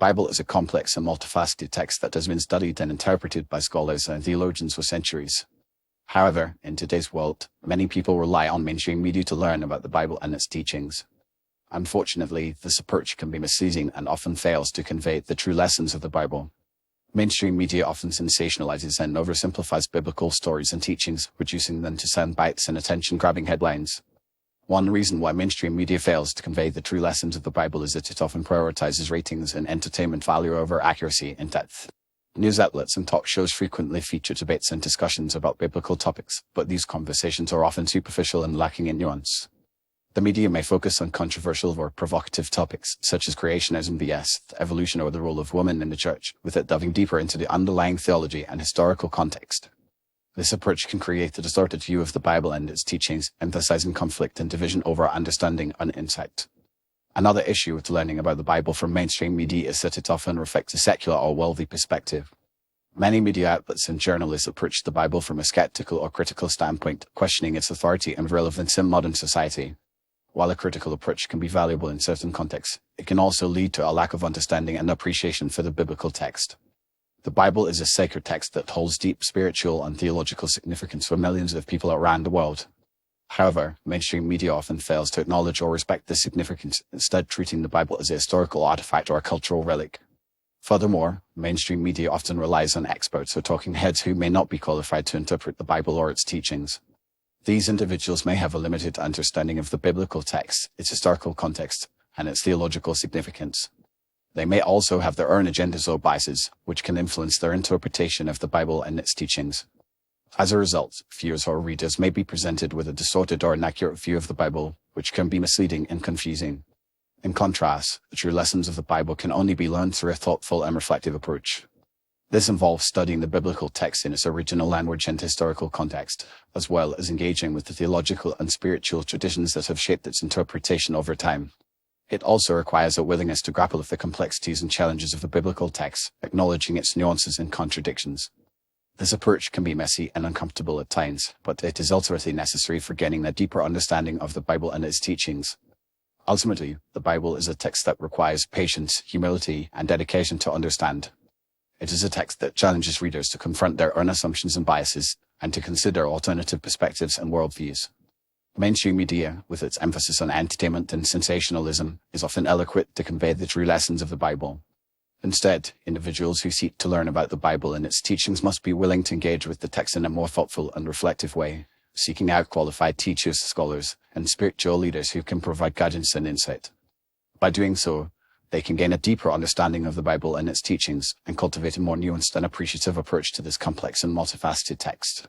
Bible is a complex and multifaceted text that has been studied and interpreted by scholars and theologians for centuries. However, in today's world, many people rely on mainstream media to learn about the Bible and its teachings. Unfortunately, this approach can be misleading and often fails to convey the true lessons of the Bible. Mainstream media often sensationalizes and oversimplifies biblical stories and teachings, reducing them to sound bites and attention-grabbing headlines. One reason why mainstream media fails to convey the true lessons of the Bible is that it often prioritizes ratings and entertainment value over accuracy and depth. News outlets and talk shows frequently feature debates and discussions about biblical topics, but these conversations are often superficial and lacking in nuance. The media may focus on controversial or provocative topics, such as creationism vs. evolution or the role of women in the church, without delving deeper into the underlying theology and historical context. This approach can create a distorted view of the Bible and its teachings, emphasizing conflict and division over understanding and insight. Another issue with learning about the Bible from mainstream media is that it often reflects a secular or worldly perspective. Many media outlets and journalists approach the Bible from a skeptical or critical standpoint, questioning its authority and relevance in modern society. While a critical approach can be valuable in certain contexts, it can also lead to a lack of understanding and appreciation for the biblical text. The Bible is a sacred text that holds deep spiritual and theological significance for millions of people around the world. However, mainstream media often fails to acknowledge or respect this significance, instead treating the Bible as a historical artifact or a cultural relic. Furthermore, mainstream media often relies on experts or talking heads who may not be qualified to interpret the Bible or its teachings. These individuals may have a limited understanding of the biblical text, its historical context, and its theological significance. They may also have their own agendas or biases, which can influence their interpretation of the Bible and its teachings. As a result, viewers or readers may be presented with a distorted or inaccurate view of the Bible, which can be misleading and confusing. In contrast, the true lessons of the Bible can only be learned through a thoughtful and reflective approach. This involves studying the biblical text in its original language and historical context, as well as engaging with the theological and spiritual traditions that have shaped its interpretation over time. It also requires a willingness to grapple with the complexities and challenges of the biblical text, acknowledging its nuances and contradictions. This approach can be messy and uncomfortable at times, but it is ultimately necessary for gaining a deeper understanding of the Bible and its teachings. Ultimately, the Bible is a text that requires patience, humility, and dedication to understand. It is a text that challenges readers to confront their own assumptions and biases, and to consider alternative perspectives and worldviews. Mainstream media, with its emphasis on entertainment and sensationalism, is often ill-equipped to convey the true lessons of the Bible. Instead, individuals who seek to learn about the Bible and its teachings must be willing to engage with the text in a more thoughtful and reflective way, seeking out qualified teachers, scholars, and spiritual leaders who can provide guidance and insight. By doing so, they can gain a deeper understanding of the Bible and its teachings, and cultivate a more nuanced and appreciative approach to this complex and multifaceted text.